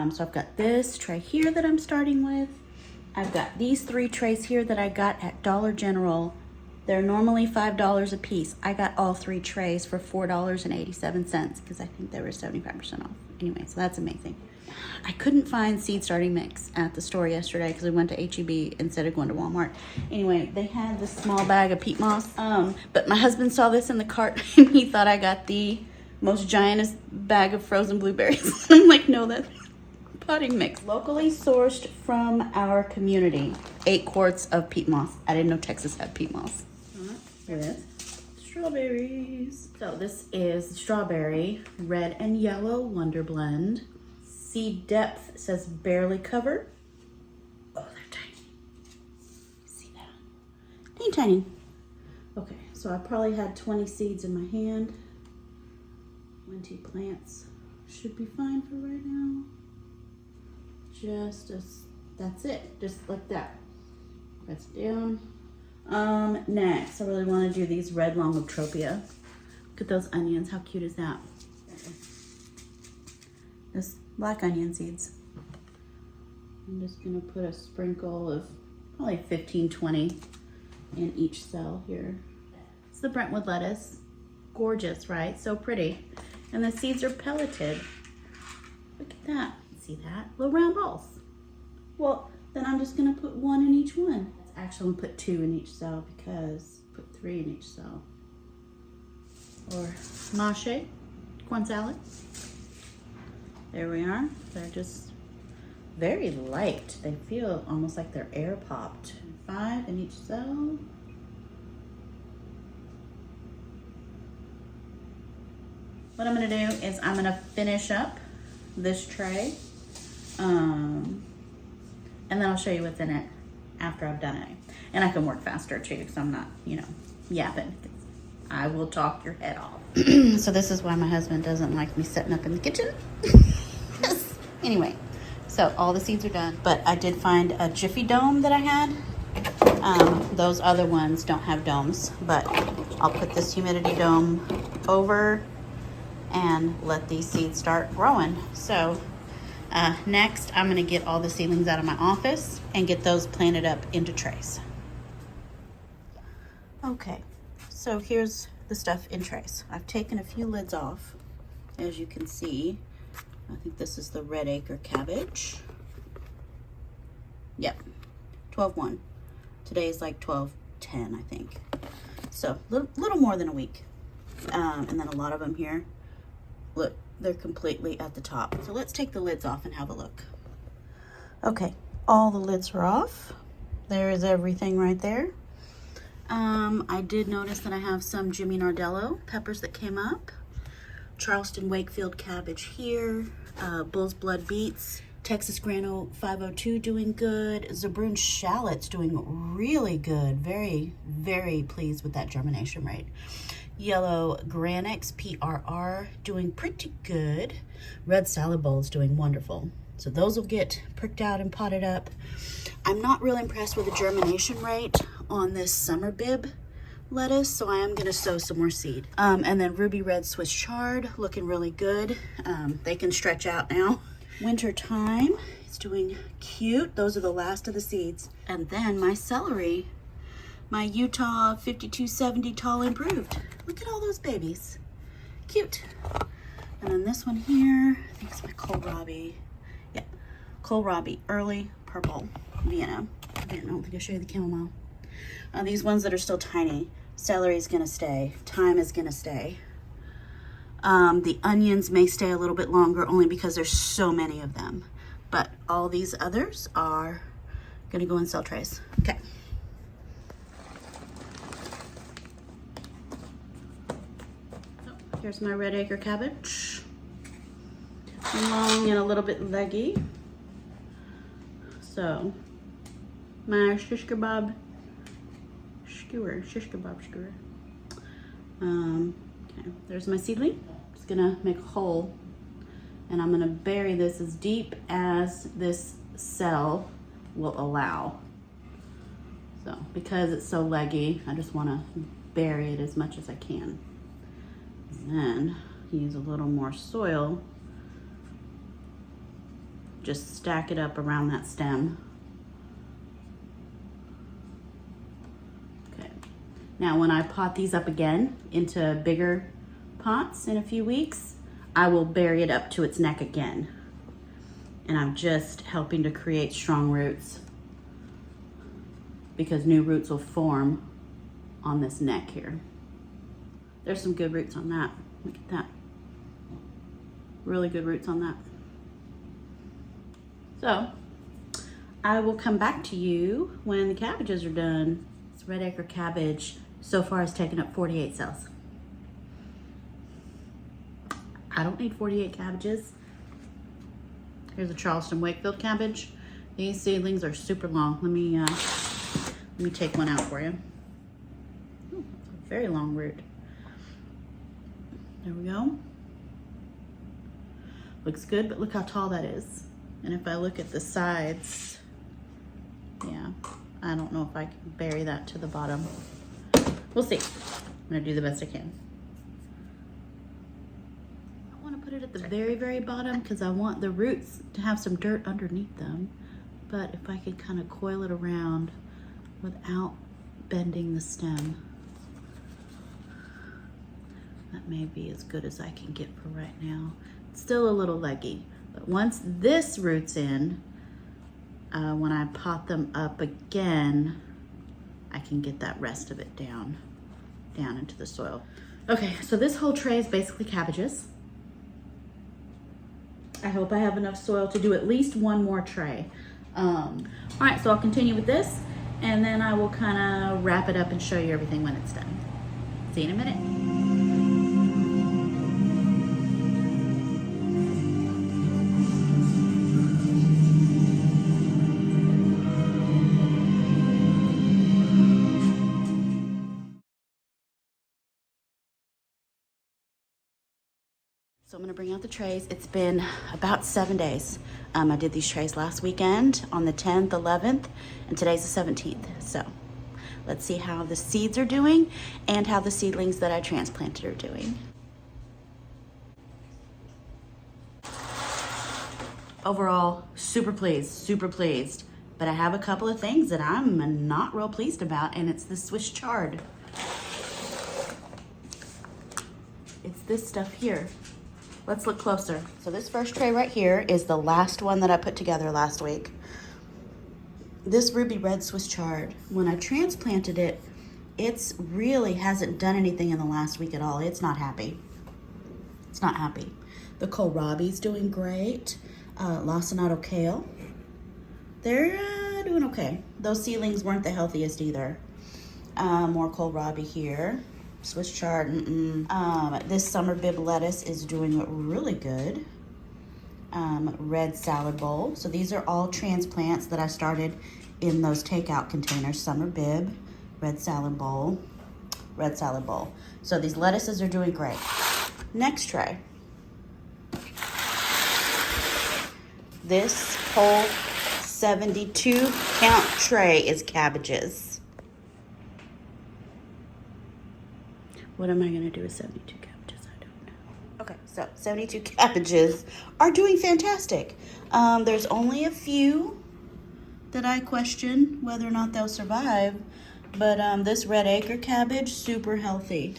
So I've got this tray here that I'm starting with. I've got these 3 trays here that I got at Dollar General. They're normally $5 a piece. I got all 3 trays for $4.87 because I think they were 75% off. Anyway, so that's amazing. I couldn't find seed starting mix at the store yesterday because we went to H-E-B instead of going to Walmart. Anyway, they had this small bag of peat moss. But my husband saw this in the cart and he thought I got the most giantest bag of frozen blueberries. I'm like, no, that's potting mix. Locally sourced from our community. 8 quarts of peat moss. I didn't know Texas had peat moss. With strawberries. So this is strawberry, red and yellow wonder blend. Seed depth says barely covered. Oh, they're tiny. See that? Teeny tiny. Okay, so I probably had 20 seeds in my hand. 20 plants should be fine for right now. That's it, just like that. Press down. Next, I really want to do these red longotropia. Look at those onions, how cute is that? This black onion seeds. I'm just gonna put a sprinkle of probably 15, 20 in each cell here. It's the Brentwood lettuce. Gorgeous, right? So pretty. And the seeds are pelleted. Look at that. See that? Little round balls. Well, then I'm just gonna put 1 in each one. Actually, I'm gonna put 2 in each cell because put 3 in each cell. Or mâché, corn salad. There we are. They're just very light. They feel almost like they're air popped. 5 in each cell. What I'm gonna do is I'm gonna finish up this tray. And then I'll show you what's in it after I've done it. And I can work faster too, because I'm not, yapping. I will talk your head off. So this is why my husband doesn't like me setting up in the kitchen. Anyway, so all the seeds are done, but I did find a Jiffy dome that I had. Those other ones don't have domes, but I'll put this humidity dome over and let these seeds start growing. So next, I'm gonna get all the seedlings out of my office and get those planted up into trays. Okay, so here's the stuff in trays. I've taken a few lids off, as you can see. I think this is the red acre cabbage. Yep, 12-1. Today's like 12-10, I think. So little more than a week. And then a lot of them here, look, they're completely at the top. So let's take the lids off and have a look. Okay, all the lids are off. There is everything right there. I did notice that I have some Jimmy Nardello peppers that came up. Charleston Wakefield cabbage here. Bull's Blood beets. Texas Grano 502 doing good. Zabroon shallots doing really good. Very, very pleased with that germination rate. Yellow Granix PRR doing pretty good. Red Salad Bowl is doing wonderful. So those will get pricked out and potted up. I'm not really impressed with the germination rate on this summer bib lettuce, so I am gonna sow some more seed. And then Ruby Red Swiss Chard looking really good. They can stretch out now. Winter time, it's doing cute. Those are the last of the seeds. And then my celery, my Utah 5270 tall improved. Look at all those babies. Cute. And then this one here, I think it's my kohlrabi. Yeah, kohlrabi, early purple Vienna. I don't think I showed you the chamomile. These ones that are still tiny, celery is gonna stay. Thyme is gonna stay. The onions may stay a little bit longer only because there's so many of them. But all these others are gonna go in cell trays. Okay. Here's my red acre cabbage. Long and a little bit leggy. So, my shish kebab skewer. Okay, there's my seedling. Just gonna make a hole and I'm gonna bury this as deep as this cell will allow. So, because it's so leggy, I just wanna bury it as much as I can. And then use a little more soil just stack it up around that stem. Okay. Now when I pot these up again into bigger pots in a few weeks, I will bury it up to its neck again. And I'm just helping to create strong roots because new roots will form on this neck here. There's some good roots on that. Look at that. Really good roots on that. So I will come back to you when the cabbages are done. This red acre cabbage so far has taken up 48 cells. I don't need 48 cabbages. Here's a Charleston Wakefield cabbage. These seedlings are super long. Let me take one out for you. Ooh, a very long root. There we go. Looks good, but look how tall that is. And if I look at the sides, yeah, I don't know if I can bury that to the bottom. We'll see. I'm gonna do the best I can. I wanna put it at the very, very bottom because I want the roots to have some dirt underneath them. But if I could kind of coil it around without bending the stem, that may be as good as I can get for right now. It's still a little leggy, but once this roots in, when I pot them up again, I can get that rest of it down into the soil. Okay, so this whole tray is basically cabbages. I hope I have enough soil to do at least one more tray. All right, so I'll continue with this, and then I will kind of wrap it up and show you everything when it's done. See you in a minute. So I'm gonna bring out the trays. It's been about 7 days. I did these trays last weekend on the 10th, 11th, and today's the 17th. So let's see how the seeds are doing and how the seedlings that I transplanted are doing. Overall, super pleased. But I have a couple of things that I'm not real pleased about, and it's the Swiss chard. It's this stuff here. Let's look closer. So this first tray right here is the last one that I put together last week. This ruby red Swiss chard, when I transplanted it, it's really hasn't done anything in the last week at all. It's not happy. It's not happy. The kohlrabi's doing great. Lacinato kale, they're doing okay. Those seedlings weren't the healthiest either. More kohlrabi here. Swiss chard, this summer bib lettuce is doing really good. Red salad bowl. So these are all transplants that I started in those takeout containers. Summer bib, red salad bowl, red salad bowl. So these lettuces are doing great. Next tray. This whole 72 count tray is cabbages. What am I gonna do with 72 cabbages? I don't know. Okay, so 72 cabbages are doing fantastic. There's only a few that I question whether or not they'll survive, but this red acre cabbage, super healthy.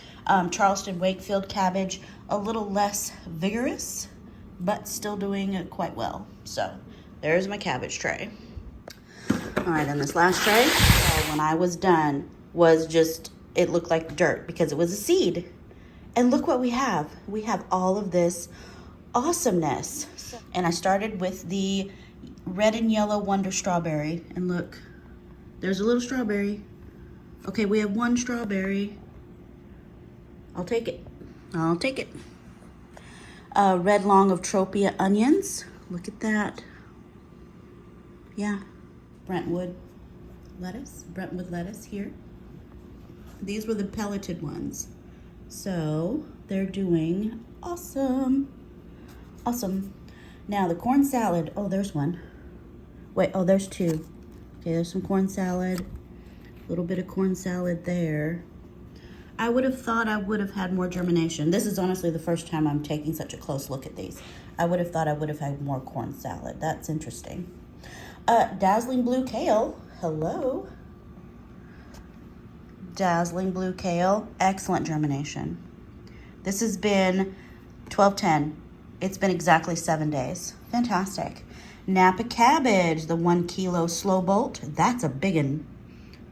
Charleston Wakefield cabbage, a little less vigorous, but still doing quite well. So there's my cabbage tray. All right, and this last tray, when I was done, was just, it looked like dirt because it was a seed. And look what we have. We have all of this awesomeness. And I started with the red and yellow Wonder Strawberry. And look, there's a little strawberry. Okay, we have one strawberry. I'll take it. I'll take it. Red long of Tropea onions. Look at that. Yeah. Brentwood lettuce here. These were the pelleted ones. So they're doing awesome. Awesome. Now the corn salad. Oh, there's one. Wait, oh, there's two. Okay, there's some corn salad. A little bit of corn salad there. I would have thought I would have had more germination. This is honestly the first time I'm taking such a close look at these. I would have thought I would have had more corn salad. That's interesting. Dazzling blue kale. Hello. Dazzling blue kale. Excellent germination. This has been 12-10. It's been exactly 7 days. Fantastic. Napa cabbage, the 1 kilo slow bolt. That's a big one.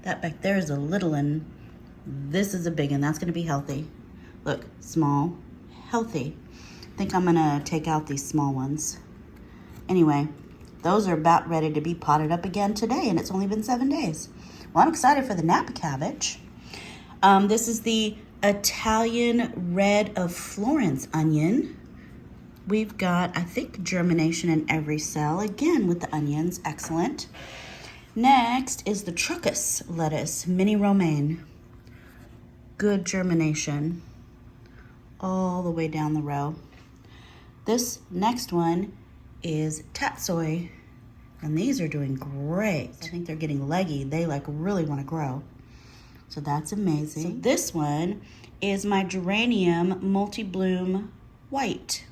That back there is a little one. This is a big one. That's going to be healthy. Look, small, healthy. I think I'm going to take out these small ones. Anyway, those are about ready to be potted up again today, and it's only been 7 days. Well, I'm excited for the Napa cabbage. This is the Italian red of Florence onion. We've got, I think, germination in every cell. Again, with the onions. Excellent. Next is the Truckus lettuce, mini romaine. Good germination all the way down the row. This next one is tatsoi, and these are doing great. I think they're getting leggy. They like really want to grow. So that's amazing. So this one is my geranium multi-bloom white.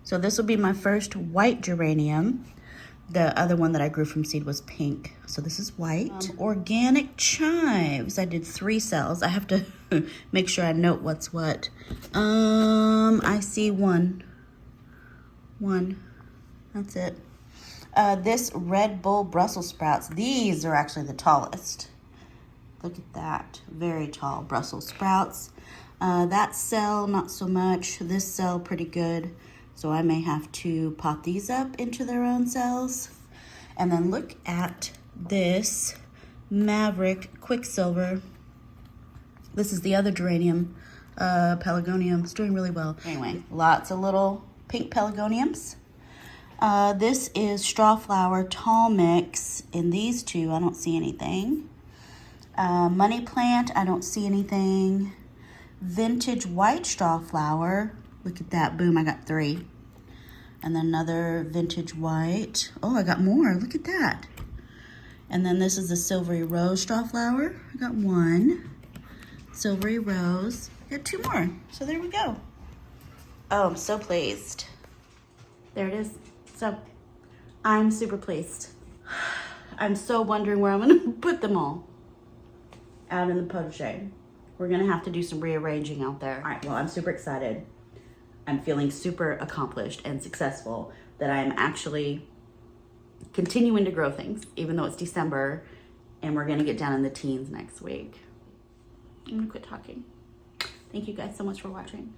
So this will be my first white geranium. The other one that I grew from seed was pink. So this is white. Organic chives. I did 3 cells. I have to make sure I note what's what. I see one. That's it. This Red Bull Brussels sprouts. These are actually the tallest. Look at that. Very tall Brussels sprouts. That cell, not so much. This cell, pretty good. So I may have to pot these up into their own cells. And then look at this Maverick Quicksilver. This is the other geranium, pelargonium. It's doing really well. Anyway, lots of little pink pelargoniums. This is straw flower tall mix. In these two, I don't see anything. Money plant, I don't see anything. Vintage white straw flower. Look at that, boom, I got 3. And then another vintage white. Oh, I got more, look at that. And then this is the silvery rose straw flower. I got 1. Silvery rose, I got 2 more. So there we go. Oh, I'm so pleased. There it is. So, I'm super pleased. I'm so wondering where I'm gonna put them all. Out in the potager. We're gonna have to do some rearranging out there. All right, well, I'm super excited. I'm feeling super accomplished and successful that I'm actually continuing to grow things, even though it's December, and we're gonna get down in the teens next week. I'm gonna quit talking. Thank you guys so much for watching.